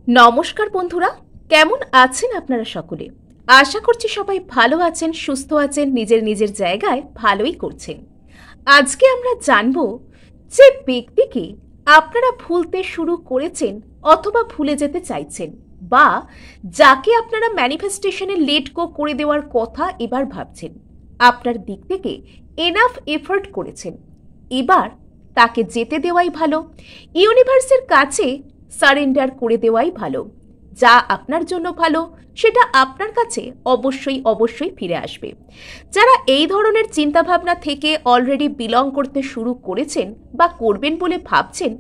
নমস্কার বন্ধুরা, কেমন আছেন আপনারা সকলে? আশা করছি সবাই ভালো আছেন, সুস্থ আছেন, নিজের নিজের জায়গায় ভালোই করছেন। আজকে আমরা জানব যে ব্যক্তিকে আপনারা ভুলতে শুরু করেছেন অথবা ভুলে যেতে চাইছেন, বা যাকে আপনারা ম্যানিফেস্টেশনে লেট গো করে দেওয়ার কথা এবার ভাবছেন, আপনার দিক থেকে এনাফ এফোর্ট করেছেন, এবার তাকে যেতে দেওয়াই ভালো, ইউনিভার্সের কাছে সারেন্ডার করে দেওয়াই ভালো। যা আপনার জন্য ভালো সেটা আপনার কাছে অবশ্যই ফিরে আসবে। যারা এই ধরনের চিন্তাভাবনা থেকে অলরেডি বিলং করতে শুরু করেছেন বা করবেন বলে ভাবছেন,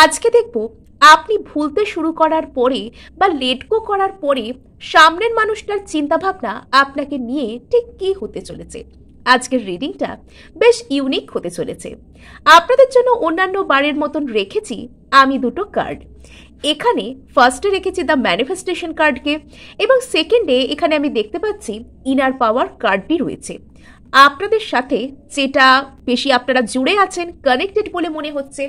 আজকে দেখব আপনি ভুলতে শুরু করার পরে বা লেট গো করার পরে সামনের মানুষটার চিন্তাভাবনা আপনাকে নিয়ে ঠিক কী হতে চলেছে। আজকের রিডিংটা বেশ ইউনিক হতে চলেছে। আপনাদের জন্য অন্যান্য বারের মতন রেখেছি আমি দুটো কার্ড। এখানে ফার্স্টে রেখেছি দ্য ম্যানিফেস্টেশন কার্ডকে, এবং সেকেন্ডে এখানে আমি দেখতে পাচ্ছি ইনার পাওয়ার কার্ডটি রয়েছে। আপনাদের সাথে যেটা বেশি আপনারা জুড়ে আছেন, কানেক্টেড বলে মনে হচ্ছে,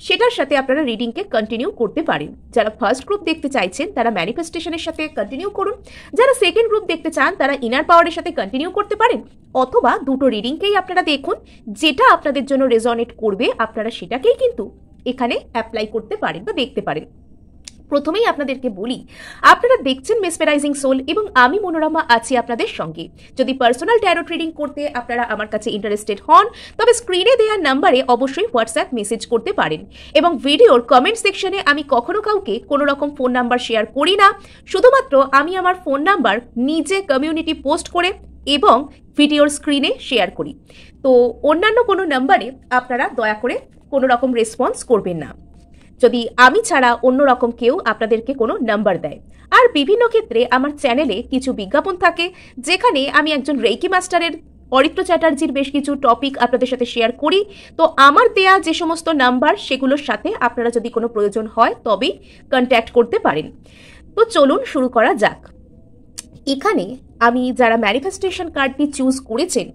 সেটার সাথে আপনারা রিডিংকে কন্টিনিউ করতে পারেন। যারা ফার্স্ট গ্রুপ দেখতে চাইছেন তারা ম্যানিফেস্টেশনের সাথে কন্টিনিউ করুন, যারা সেকেন্ড গ্রুপ দেখতে চান তারা ইনার পাওয়ারের সাথে কন্টিনিউ করতে পারেন, অথবা দুটো রিডিংকেই আপনারা দেখুন, যেটা আপনাদের জন্য রেজনেট করবে আপনারা সেটাকেই কিন্তু এখানে অ্যাপ্লাই করতে পারেন বা দেখতে পারেন। প্রথমেই আপনাদেরকে বলি, আপনারা দেখছেন মেসমেরাইজিং সোল এবং আমি মনোরমা আছি আপনাদের সঙ্গে। যদি পার্সোনাল ট্যারোট রিডিং করতে আপনারা আমার কাছে ইন্টারেস্টেড হন, তবে স্ক্রিনে দেওয়া নাম্বারে অবশ্যই হোয়াটসঅ্যাপ মেসেজ করতে পারেন। এবং ভিডিওর কমেন্ট সেকশনে আমি কখনো কাউকে কোনো রকম ফোন নাম্বার শেয়ার করি না, শুধুমাত্র আমি আমার ফোন নাম্বার নিজে কমিউনিটি পোস্ট করে এবং ভিডিওর স্ক্রিনে শেয়ার করি। তো অন্যান্য কোনো নাম্বারে আপনারা দয়া করে কোনো রকম রেসপন্স করবেন না, যদি আমি ছাড়া অন্য রকম কেউ আপনাদেরকে কোনো নাম্বার দেয়। আর বিভিন্ন ক্ষেত্রে আমার চ্যানেলে কিছু বিজ্ঞাপন থাকে, যেখানে আমি একজন রেইকি মাস্টারের অরিত্র চ্যাটার্জির বেশ কিছু টপিক আপনাদের সাথে শেয়ার করি। তো আমার দেয়া যে সমস্ত নাম্বার, সেগুলোর সাথে আপনারা যদি কোনো প্রয়োজন হয় তবেই কন্ট্যাক্ট করতে পারেন। তো চলুন শুরু করা যাক। এখানে আমি যারা ম্যানিফেস্টেশন কার্ডটি চুজ করেছেন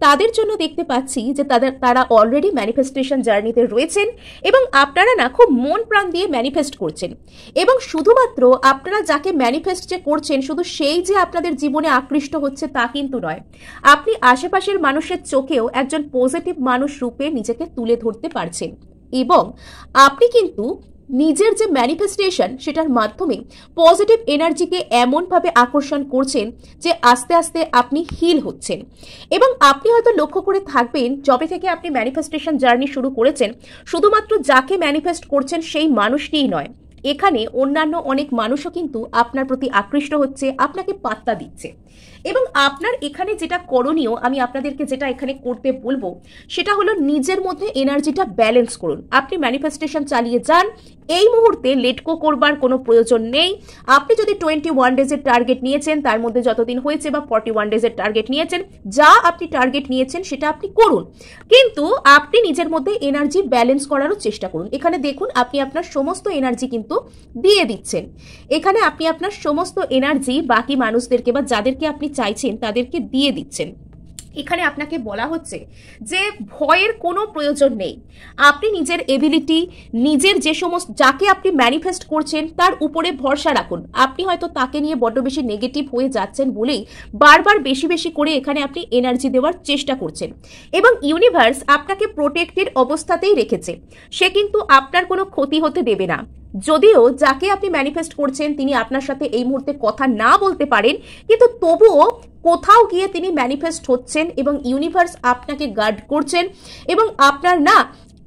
তাদের জন্য দেখতে পাচ্ছি যে তারা অলরেডি ম্যানিফেস্টেশন জার্নিতে রয়েছেন, এবং আপনারা না খুব মন প্রাণ দিয়ে ম্যানিফেস্ট করছেন। এবং শুধুমাত্র আপনারা যাকে ম্যানিফেস্ট যে করছেন শুধু সেই যে আপনাদের জীবনে আকৃষ্ট হচ্ছে তা কিন্তু নয়, আপনি আশেপাশের মানুষের চোখেও একজন পজিটিভ মানুষ রূপে নিজেকে তুলে ধরতে পারছেন। এবং আপনি কিন্তু নিজের যে ম্যানিফেস্টেশন সেটার মাধ্যমে পজিটিভ এনার্জিকে এমনভাবে আকর্ষণ করছেন যে আস্তে আস্তে আপনি হিল হচ্ছেন। এবং আপনি হয়তো লক্ষ্য করে থাকবেন, যবে থেকে আপনি ম্যানিফেস্টেশন জার্নি শুরু করেছেন, শুধুমাত্র যাকে ম্যানিফেস্ট করছেন সেই মানুষটিই নয়, এখানে অন্যান্য অনেক মানুষও কিন্তু আপনার প্রতি আকৃষ্ট হচ্ছে, আপনাকে পাত্তা দিচ্ছে। এবং আপনার এখানে যেটা করণীয়, আমি আপনাদেরকে যেটা এখানে করতে বলবো, সেটা হলো নিজের মধ্যে এনার্জিটা ব্যালেন্স করুন। আপনি ম্যানিফেস্টেশন চালিয়ে যান, এই মুহূর্তে লেট গো করবার কোনো প্রয়োজন নেই। আপনি যদি 21 ডেজের টার্গেট নিয়েছেন, তার মধ্যে যতদিন হয়েছে, বা 41 ডেজের টার্গেট নিয়েছেন, যা আপনি টার্গেট নিয়েছেন সেটা আপনি করুন, কিন্তু আপনি নিজের মধ্যে এনার্জি ব্যালেন্স করারও চেষ্টা করুন। এখানে দেখুন, আপনি আপনার সমস্ত এনার্জি কিন্তু দিয়ে দিচ্ছেন। এখানে আপনি আপনার সমস্ত এনার্জি বাকি মানুষদেরকে বা যাদেরকে আপনি চাইছেন তাদেরকে দিয়ে দিচ্ছেন। এখানে আপনাকে বলা হচ্ছে যে ভয়ের কোনো প্রয়োজন নেই। আপনি নিজের এবিলিটি, নিজের যে সমস্ত যাকে আপনি ম্যানিফেস্ট করছেন তার উপরে ভরসা রাখুন। আপনি হয়তো তাকে নিয়ে বড্ড বেশি নেগেটিভ হয়ে যাচ্ছেন বলেই বারবার বেশি বেশি করে এখানে আপনি এনার্জি দেওয়ার চেষ্টা করছেন। এবং ইউনিভার্স আপনাকে প্রোটেক্টেড অবস্থাতেই রেখেছে, সে কিন্তু আপনার কোনো ক্ষতি হতে দেবে না। যদিও যাকে আপনি ম্যানিফেস্ট করছেন তিনি আপনার সাথে এই মুহূর্তে কথা না বলতে পারেন, কিন্তু তবুও কোথাও গিয়ে তিনি ম্যানিফেস্ট হচ্ছেন এবং ইউনিভার্স আপনাকে গার্ড করছেন। এবং আপনার না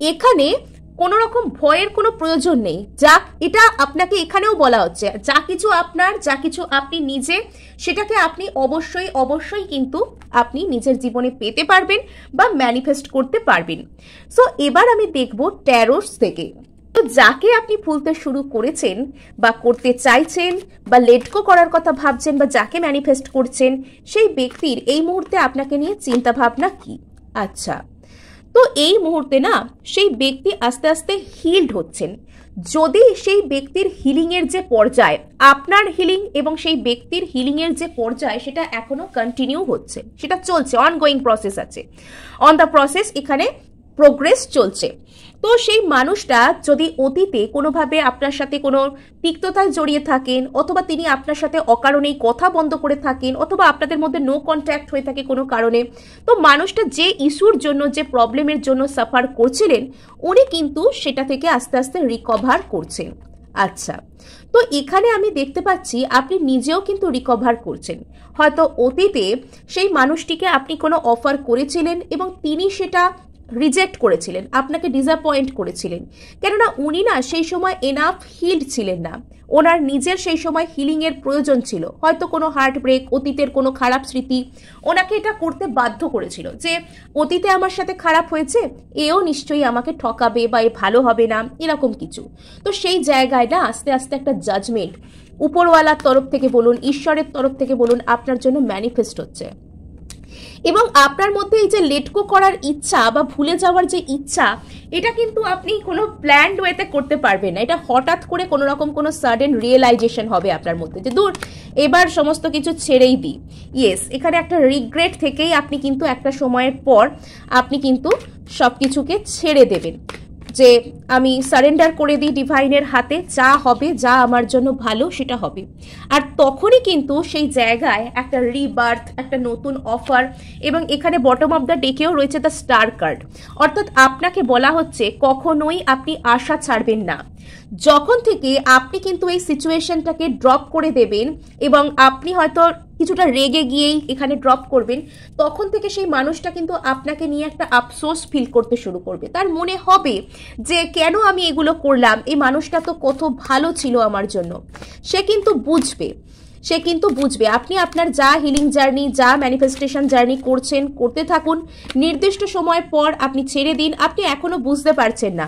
এখানে কোনো রকম ভয়ের কোনো প্রয়োজন নেই। এটা আপনাকে এখানেও বলা হচ্ছে, যা কিছু আপনার, যা কিছু আপনি নিজে, সেটাকে আপনি অবশ্যই কিন্তু আপনি নিজের জীবনে পেতে পারবেন বা ম্যানিফেস্ট করতে পারবেন। সো এবার আমি দেখব ট্যারোটস থেকে। তো যাকে আপনি ভুলতে শুরু করেছেন বা করতে চাইছেন বা লেট গো করার কথা ভাবছেন বা যাকে ম্যানিফেস্ট করছেন, সেই ব্যক্তির এই মুহূর্তে আপনাকে নিয়ে চিন্তা ভাবনা কি? আচ্ছা, তো এই মুহূর্তে না সেই ব্যক্তি আস্তে আস্তে হিলড হচ্ছেন। যদি সেই ব্যক্তির হিলিংয়ের যে পর্যায়, আপনার হিলিং এবং সেই ব্যক্তির হিলিংয়ের যে পর্যায়, সেটা এখনো কন্টিনিউ হচ্ছে, সেটা চলছে, অনগোয়িং প্রসেস আছে, অন দ্য প্রসেস, এখানে প্রোগ্রেস চলছে। তো তো সেই মানুষটা যদি অতীতে কোনোভাবে আপনার সাথে কোনো তিক্ততায় জড়িয়ে থাকেন, অথবা তিনি আপনার সাথে অকারণেই কথা বন্ধ করে থাকেন, অথবা আপনাদের মধ্যে নো কন্ট্যাক্ট হয়ে থাকে কোনো কারণে, তো মানুষটা যে ইস্যুর জন্য, যে প্রবলেমের জন্য সাফার করছিলেন, উনি কিন্তু সেটা থেকে আস্তে আস্তে রিকভার করছেন। আচ্ছা, তো এখানে আমি দেখতে পাচ্ছি আপনি নিজেও কিন্তু রিকভার করছেন। হয়তো অতীতে সেই মানুষটিকে আপনি কোনো অফার করেছিলেন এবং তিনি সেটা রিজেক্ট করেছিলেন, আপনাকে ডিসঅ্যাপয়েন্ট করেছিলেন, কেননা উনি না সেই সময় এনাফ হিলড ছিলেন না। ওনার নিজের সেই সময় হিলিংয়ের প্রয়োজন ছিল। হয়তো কোনো হার্ট ব্রেক, অতীতের কোনো খারাপ স্মৃতি ওনাকে এটা করতে বাধ্য করেছিল যে অতীতে আমার সাথে খারাপ হয়েছে, এও নিশ্চয়ই আমাকে ঠকাবে বা এ ভালো হবে না, এরকম কিছু। তো সেই জায়গায় না আস্তে আস্তে একটা জাজমেন্ট উপরওয়ালার তরফ থেকে বলুন, ঈশ্বরের তরফ থেকে বলুন, আপনার জন্য ম্যানিফেস্ট হচ্ছে। এবং আপনার মধ্যে এই যে লেটকো করার ইচ্ছা বা ভুলে যাওয়ার যে ইচ্ছা, এটা কিন্তু আপনি কোনো প্ল্যান্ড ওয়েতে করতে পারবেন না। এটা হঠাৎ করে কোনো রকম কোনো সাডেন রিয়েলাইজেশন হবে আপনার মধ্যে যে দূর, এবার সমস্ত কিছু ছেড়েই দিই। ইয়েস, এখানে একটা রিগ্রেট থেকেই আপনি কিন্তু একটা সময়ের পর আপনি কিন্তু সব কিছুকে ছেড়ে দেবেন, যে আমি সারেন্ডার করে দিই ডিভাইনের হাতে, যা হবে, যা আমার জন্য ভালো সেটা হবে। আর তখনই কিন্তু সেই জায়গায় একটা রিবার্থ, একটা নতুন অফার, এবং এখানে বটম অফ দ্য ডেকেও রয়েছে দ্য স্টার কার্ড। অর্থাৎ আপনাকে বলা হচ্ছে কখনোই আপনি আশা ছাড়বেন না। যখন থেকে আপনি কিন্তু এই সিচুয়েশনটাকে ড্রপ করে দেবেন এবং আপনি হয়তো কিছুটা রেগে গিয়েই এখানে ড্রপ করবেন, তখন থেকে সেই মানুষটা কিন্তু আপনাকে নিয়ে একটা আফসোস ফিল করতে শুরু করবে। তার মনে হবে যে কেন আমি এগুলো করলাম, এই মানুষটা তো কত ভালো ছিল আমার জন্য। সে কিন্তু বুঝবে আপনি আপনার যা হিলিং জার্নি, যা ম্যানিফেস্টেশন জার্নি করছেন, করতে থাকুন। নির্দিষ্ট সময় পর আপনি ছেড়ে দিন। আপনি এখনো বুঝতে পারছেন না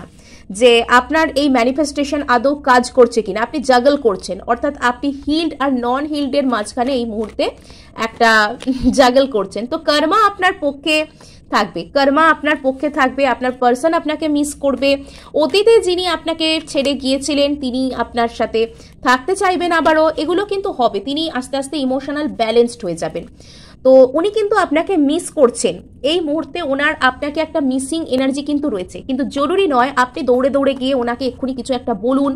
যে আপনার এই ম্যানিফেস্টেশন আদৌ কাজ করছে কিনা, আপনি জাগল করছেন। অর্থাৎ আপনি হিল্ড আর নন হিল্ডের মাঝখানে এই মুহূর্তে একটা জাগল করছেন। তো কর্মা আপনার পক্ষে থাকবে, আপনার পার্সন আপনাকে মিস করবে। অতীতে যিনি আপনাকে ছেড়ে গিয়েছিলেন তিনি আপনার সাথে থাকতে চাইবেন আবারও, এগুলো কিন্তু হবে। তিনি আস্তে আস্তে ইমোশনাল ব্যালেন্সড হয়ে যাবেন। তো উনি কিন্তু আপনাকে মিস করছেন এই মুহূর্তে। ওনার আপনাকে একটা মিসিং এনার্জি কিন্তু রয়েছে, কিন্তু জরুরি নয় আপনি দৌড়ে দৌড়ে গিয়ে ওনাকে এক্ষুনি কিছু একটা বলুন,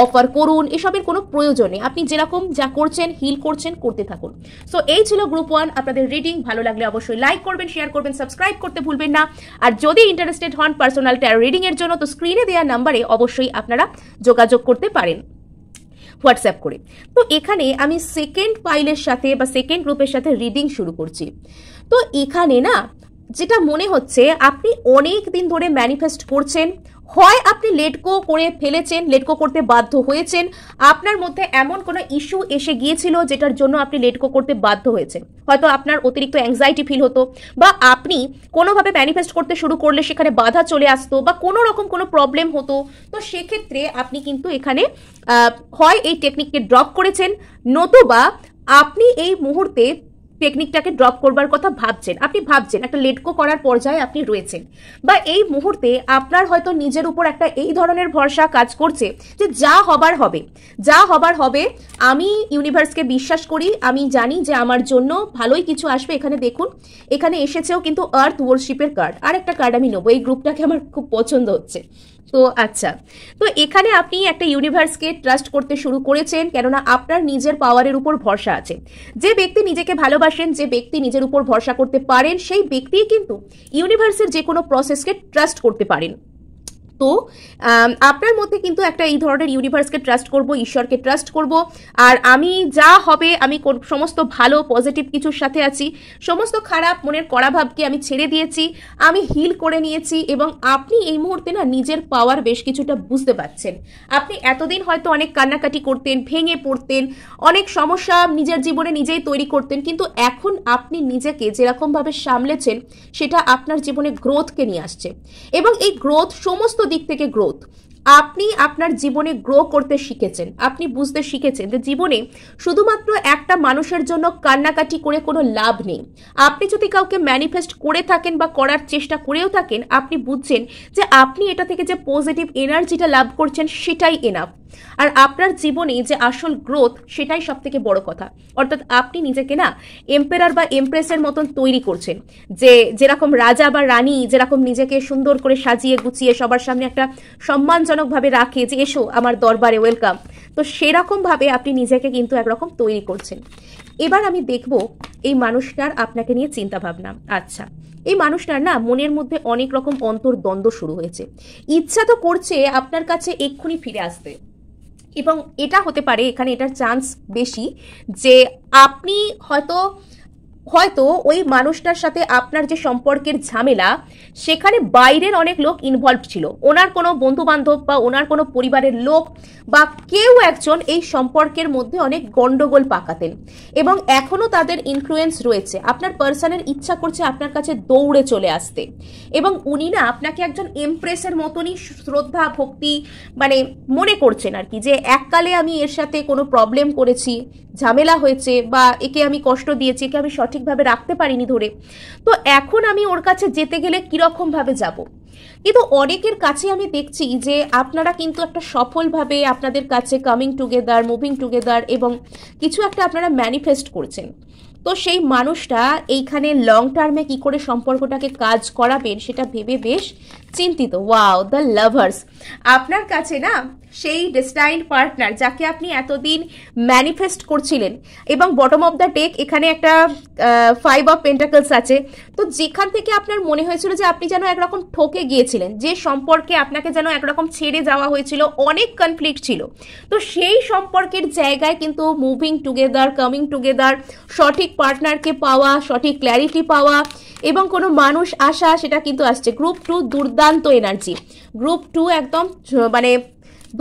অফার করুন, এসবের কোনো প্রয়োজন নেই। আপনি যেরকম যা করছেন, হিল করছেন, করতে থাকুন। সো এই ছিল গ্রুপ 1 আপনাদের রিডিং। ভালো লাগলে অবশ্যই লাইক করবেন, শেয়ার করবেন, সাবস্ক্রাইব করতে ভুলবেন না। আর যদি ইন্টারেস্টেড হন পার্সোনাল ট্যারো রিডিং এর জন্য, তো স্ক্রিনে দেওয়া নাম্বারে অবশ্যই আপনারা যোগাযোগ করতে পারেন হোয়াটসঅ্যাপ করে। তো এখানে আমি সেকেন্ড পাইলের সাথে বা সেকেন্ড গ্রুপের সাথে রিডিং শুরু করছি। তো এখানে না যেটা মনে হচ্ছে আপনি অনেক দিন ধরে ম্যানিফেস্ট করছেন, হয় আপনি লেটগো করে ফেলেছেন, লেটগো করতে বাধ্য হয়েছেন, আপনার মধ্যে এমন কোনো ইস্যু এসে গিয়েছিল যেটার জন্য আপনি লেটগো করতে বাধ্য হয়েছেন। হয়তো আপনার অতিরিক্ত অ্যাংজাইটি ফিল হতো, বা আপনি কোনোভাবে ম্যানিফেস্ট করতে শুরু করলে সেখানে বাধা চলে আসতো, বা কোনো রকম কোনো প্রবলেম হতো। তো সেক্ষেত্রে আপনি কিন্তু এখানে হয় এই টেকনিককে ড্রপ করেছেন, নতুবা আপনি এই মুহূর্তে টেকনিকটাকে ড্রপ করবার কথা ভাবছেন। আপনি ভাবছেন একটা লেটকো করার পর্যায়ে আপনি রয়েছেন, বা এই মুহূর্তে আপনার হয়তো নিজের উপর একটা এই ধরনের ভরসা কাজ করছে যে যা হবার হবে। আমি ইউনিভার্সকে বিশ্বাস করি, আমি জানি যে আমার জন্য ভালোই কিছু আসবে। এখানে দেখুন, এখানে এসেছেও কিন্তু আর্থ ওয়ার্শিপের কার্ড। আর একটা কার্ড আমি নেবো, এই গ্রুপটাকে আমার খুব পছন্দ হচ্ছে। তো আচ্ছা, তো এখানে আপনি একটা ইউনিভার্সকে ট্রাস্ট করতে শুরু করেছেন, কেননা আপনার নিজের পাওয়ারের উপর ভরসা আছে। যে ব্যক্তি নিজেকে ভালোবাসেন, যে ব্যক্তি নিজের উপর ভরসা করতে পারেন, সেই ব্যক্তিই কিন্তু ইউনিভার্সের যে কোনো প্রসেসকে ট্রাস্ট করতে পারেন। তো আপনার মধ্যে কিন্তু একটা এই ধরনের ইউনিভার্সকে ট্রাস্ট করব, ঈশ্বরকে ট্রাস্ট করব, আর আমি যা হবে আমি সমস্ত ভালো পজিটিভ কিছুর সাথে আছি, সমস্ত খারাপ মনের কড়া ভাবকে আমি ছেড়ে দিয়েছি, আমি হিল করে নিয়েছি। এবং আপনি এই মুহূর্তে না নিজের পাওয়ার বেশ কিছুটা বুঝতে পারছেন। আপনি এতদিন হয়তো অনেক কান্নাকাটি করতেন, ভেঙে পড়তেন, অনেক সমস্যা নিজের জীবনে নিজেই তৈরি করতেন, কিন্তু এখন আপনি নিজেকে যেরকমভাবে সামলেছেন সেটা আপনার জীবনে গ্রোথকে নিয়ে আসছে। এবং এই গ্রোথ সমস্ত দিক থেকে গ্রোথ, আপনি আপনার জীবনে গ্রো করতে শিখেছেন, আপনি বুঝতে শিখেছেন যে জীবনে শুধুমাত্র একটা মানুষের জন্য কান্নাকাটি করে কোনো লাভ নেই। আপনি যদি কাউকে ম্যানিফেস্ট করে থাকেন বা করার চেষ্টা করেও থাকেন, আপনি বুঝছেন যে আপনি এটা থেকে যে পজিটিভ এনার্জিটা লাভ করছেন সেটাই এনাফ। আর আপনার জীবনে যে আসল গ্রোথ সেটাই সব থেকে বড় কথা। অর্থাৎ আপনি নিজেকে না এম্পেরার বা এমপ্রেসের মতন তৈরি করছেন, যে যেরকম রাজা বা রানী যেরকম নিজেকে সুন্দর করে সাজিয়ে গুছিয়ে সবার সামনে একটা সম্মানজনকভাবে রাখে যে এসো আমার দরবারে ওয়েলকাম, তো সেরকমভাবে আপনি নিজেকে কিন্তু একরকম তৈরি করছেন। এবার আমি দেখব এই মানুষটার আপনাকে নিয়ে চিন্তা ভাবনা। আচ্ছা, এই মানুষটার না মনের মধ্যে অনেক রকম অন্তর্দ্বন্দ্ব শুরু হয়েছে। ইচ্ছা তো করছে আপনার কাছে এক্ষুনি ফিরে আসতে, এবং এটা হতে পারে এখানে এটার চান্স বেশি যে আপনি হয়তো ওই মানুষটার সাথে আপনার যে সম্পর্কের ঝামেলা সেখানে বাইরের অনেক লোক ইনভলভ ছিল, ওনার কোনো বন্ধু বান্ধব বা ওনার কোনো পরিবারের লোক বা কেউ একজন এই সম্পর্কের মধ্যে অনেক গন্ডগোল পাকাতেন, এবং এখনো তাদের ইনফ্লুয়েন্স রয়েছে। আপনার পার্সনের ইচ্ছা করছে আপনার কাছে দৌড়ে চলে আসতে, এবং উনি না আপনাকে একজন এমপ্রেসের মতনই শ্রদ্ধা ভক্তি মানে মনে করছেন আর কি, যে এককালে আমি এর সাথে কোনো প্রবলেম করেছি, ঝামেলা হয়েছে, বা একে আমি কষ্ট দিয়েছি, একে আমি সঠিকভাবে রাখতে পারিনি ধরে, তো এখন আমি ওর কাছে যেতে গেলে কিরকম ভাবে যাব। কিন্তু অনেকের কাছে আমি দেখছি যে আপনারা কিন্তু একটা সফলভাবে আপনাদের কাছে কামিং টুগেদার, মুভিং টুগেদার এবং কিছু একটা আপনারা ম্যানিফেস্ট করছেন। তো সেই মানুষটা এইখানে লং টার্মে কি করে সম্পর্কটাকে কাজ করাবেন সেটা ভেবে বেশ চিন্তিত। ওয়াও, দ্য লাভার্স, আপনার কাছে না সেই ডেস্টাইন্ড পার্টনার যাকে আপনি এতদিন ম্যানিফেস্ট করছিলেন, এবং বটম অফ দ্য ডেক এখানে একটা 5 অফ পেন্টাকলস আছে। তো যেখান থেকে আপনার মনে হয়েছিল যে আপনি যেন একরকম ঠকে গিয়েছিলেন, যে সম্পর্কে আপনাকে যেন একরকম ছেড়ে যাওয়া হয়েছিল, অনেক কনফ্লিক্ট ছিল, তো সেই সম্পর্কের জায়গায় কিন্তু মুভিং টুগেদার, কামিং টুগেদার, সঠিক পার্টনারকে পাওয়া, সঠিক ক্ল্যারিটি পাওয়া এবং কোনো মানুষ আসা, সেটা কিন্তু আসছে। গ্রুপ 2 দুর্দান্ত এনার্জি, গ্রুপ 2 একদম মানে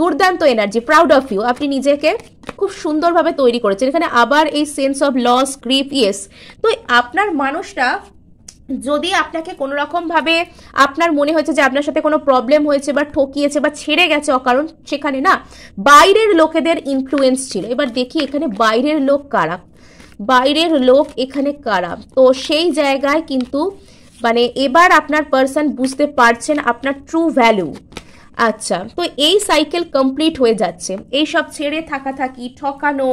দুর্দান্ত এনার্জি, প্রাউড অফ ইউ, আপনি নিজেকে খুব সুন্দরভাবে তৈরি করেছেন। এখানে আবার এই sense of loss, grief, yes. তো আপনার মানুষটা যদি আপনাকে কোনো রকমভাবে আপনার মনে হয়েছে যে আপনার সাথে কোনো প্রবলেম হয়েছে বা ঠকিয়েছে বা ছেড়ে গেছে অকারণ, সেখানে না বাইরের লোকেদের ইনফ্লুয়েন্স ছিল। এবার দেখি এখানে বাইরের লোক কারা, বাইরের লোক এখানে কারা। তো সেই জায়গায় কিন্তু মানে এবার আপনার পার্সন বুঝতে পারছেন আপনার ট্রু ভ্যালু। আচ্ছা, তো এই সাইকেল কমপ্লিট হয়ে যাচ্ছে, এই সব ছেড়ে থাকি, ঠকানো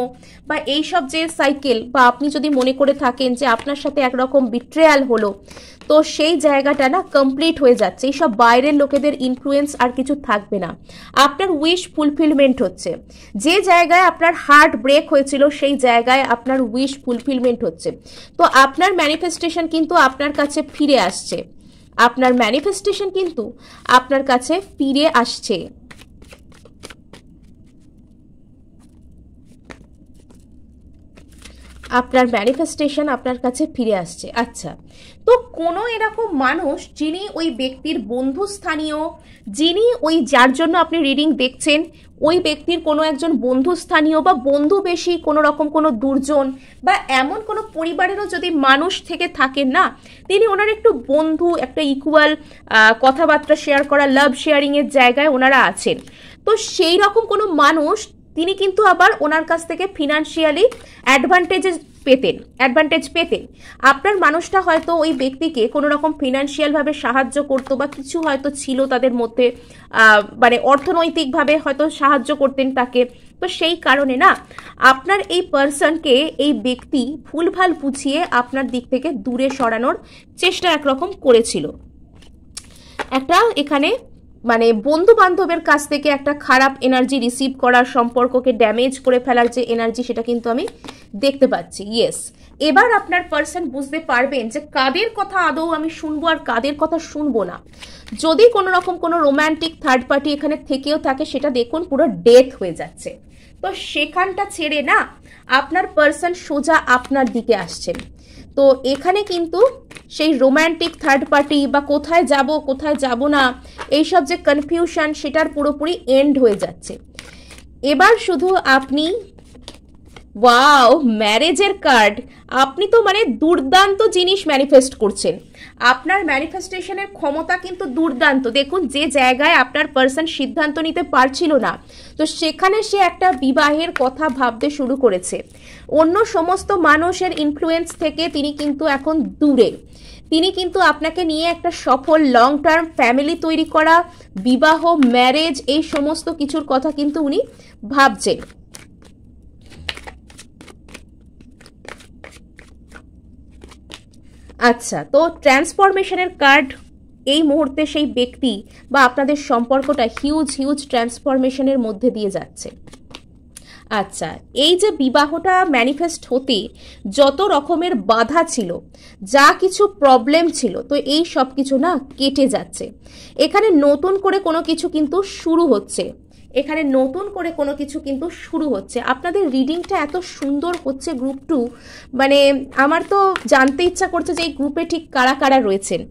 বা এই সব যে সাইকেল, বা আপনি যদি মনে করে থাকেন যে আপনার সাথে একরকম বিট্রেয়াল হলো, তো সেই জায়গাটা না কমপ্লিট হয়ে যাচ্ছে। এই সব বাইরের লোকেদের ইনফ্লুয়েন্স আর কিছু থাকবে না, আপনার উইশ ফুলফিলমেন্ট হচ্ছে। যে জায়গায় আপনার হার্ট ব্রেক হয়েছিল সেই জায়গায় আপনার উইশ ফুলফিলমেন্ট হচ্ছে। তো আপনার ম্যানিফেস্টেশন কিন্তু আপনার কাছে ফিরে আসছে, আপনার ম্যানিফেস্টেশন কিন্তু আপনার কাছে ফিরে আসছে। আপনার ম্যানিফেস্টেশন আপনার কাছে ফিরে আসছে। আচ্ছা, তো কোনো এরকম মানুষ যিনি ওই ব্যক্তির বন্ধু স্থানীয়, যিনি ওই যার জন্য আপনি রিডিং দেখছেন, ওই ব্যক্তির কোনো একজন বন্ধু স্থানীয় বা বন্ধু বেশি কোনো রকম কোনো দুর্জন বা এমন কোনো পরিবারেরও যদি মানুষ থেকে থাকেন না, তিনি ওনার একটু বন্ধু, একটা ইকুয়াল কথাবার্তা শেয়ার করা, লাভ শেয়ারিংয়ের জায়গায় ওনারা আছেন। তো সেই রকম কোনো মানুষ তিনি কিন্তু আবার ওনার কাছ থেকে ফিনান্সিয়ালি অ্যাডভান্টেজ পেতেন। আপনার মানুষটা হয়তো ওই ব্যক্তিকে কোনো রকম ফিনান্সিয়ালভাবে সাহায্য করতো বা কিছু হয়তো ছিল তাদের মধ্যে, মানে অর্থনৈতিকভাবে হয়তো সাহায্য করতেন তাকে। তো সেই কারণে না আপনার এই পার্সনকে এই ব্যক্তি ভুলভাল বুঝিয়ে আপনার দিক থেকে দূরে সরানোর চেষ্টা একরকম করেছিল। একটা এখানে মানে বন্ধু বান্ধবের কাছ থেকে একটা খারাপ এনার্জি রিসিভ করার, সম্পর্ককে ড্যামেজ করে ফেলার যে এনার্জি, সেটা কিন্তু আমি দেখতে পাচ্ছি। ইয়েস, এবার আপনার পার্সন বুঝতে পারবেন যে কাদের কথা আদৌ আমি শুনবো আর কাদের কথা শুনবো না। যদি কোনো রকম কোনো রোম্যান্টিক থার্ড পার্টি এখানে থেকেও থাকে, সেটা দেখুন পুরো ডেথ হয়ে যাচ্ছে। তো সেখানটা ছেড়ে না আপনার পার্সন সোজা আপনার দিকে আসছেন। তো এখানে কিন্তু সেই রোম্যান্টিক থার্ড পার্টি বা কোথায় যাব না এইসব যে কনফিউশন, সেটার পুরোপুরি এন্ড হয়ে যাচ্ছে। এবার শুধু আপনি ওয়াও, ম্যারেজের কার্ড। আপনি তো মানে দুর্দান্ত জিনিস ম্যানিফেস্ট করছেন। আপনার ম্যানিফেস্টেশনের ক্ষমতা কিন্তু দুর্দান্ত। দেখুন, যে জায়গায় আপনার পার্সন সিদ্ধান্ত নিতে পারছিল না, তো সেখানে সে একটা বিবাহের কথা ভাবতে শুরু করেছে। অন্য সমস্ত মানুষের ইনফ্লুয়েন্স থেকে তিনি কিন্তু এখন দূরে। তিনি কিন্তু আপনাকে নিয়ে একটা সফল লং টার্ম ফ্যামিলি তৈরি করা, বিবাহ, ম্যারেজ, এই সমস্ত কিছুর কথা কিন্তু উনি ভাবছেন। আচ্ছা, তো ট্রান্সফরমেশনের কার্ড। এই মুহূর্তে সেই ব্যক্তি বা আপনাদের সম্পর্কটা হিউজ হিউজ ট্রান্সফরমেশনের মধ্যে দিয়ে যাচ্ছে। আচ্ছা, এই যে বিবাহটা ম্যানিফেস্ট হতে যত রকমের বাধা ছিল, যা কিছু প্রবলেম ছিল, তো এই সব কিছু না কেটে যাচ্ছে। এখানে নতুন করে কোনো কিছু কিন্তু শুরু হচ্ছে। এখানে নতুন করে কোনো কিছু কিন্তু শুরু হচ্ছে। আপনাদের রিডিংটা এত সুন্দর হচ্ছে গ্রুপ 2, মানে আমার তো জানতে ইচ্ছা করছে যে এই গ্রুপে ঠিক কারা কারা রয়েছেন।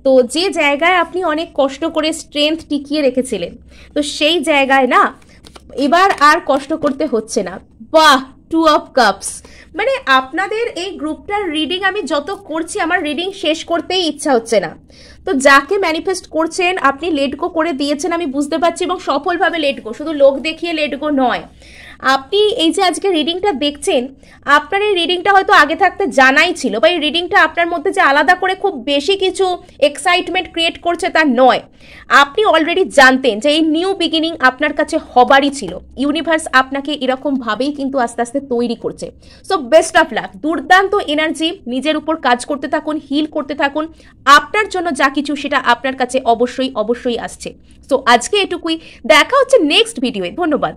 তো যে জায়গায় আপনি অনেক কষ্ট করে স্ট্রেংথ টিকিয়ে রেখেছিলেন, তো সেই জায়গায় না এবার আর কষ্ট করতে হচ্ছে না। বাহ, 2 অফ কাপস। মানে আপনাদের এই গ্রুপটার রিডিং আমি যত করছি, আমার রিডিং শেষ করতেই ইচ্ছা হচ্ছে না। তো যাকে ম্যানিফেস্ট করছেন আপনি লেট গো করে দিয়েছেন, আমি বুঝতে পারছি, এবং সফলভাবে লেট গো, শুধু লোক দেখিয়ে লেট গো নয়। আপনি এই যে আজকে রিডিংটা দেখছেন, আপনার এই রিডিংটা হয়তো আগে থাকতে জানাই ছিল, বা এই রিডিংটা আপনার মধ্যে যে আলাদা করে খুব বেশি কিছু এক্সাইটমেন্ট ক্রিয়েট করছে তা নয়। আপনি অলরেডি জানতেন যে এই নিউ বিগিনিং আপনার কাছে হবারই ছিল। ইউনিভার্স আপনাকে এরকম ভাবেই কিন্তু আস্তে আস্তে তৈরি করছে। সো বেস্ট অফ লাক, দুর্দান্ত এনার্জি, নিজের উপর কাজ করতে থাকুন, হিল করতে থাকুন। আপনার জন্য যা কিছু সেটা আপনার কাছে অবশ্যই অবশ্যই আসছে। সো আজকে এটুকুই, দেখা হচ্ছে নেক্সট ভিডিওয়ে। ধন্যবাদ।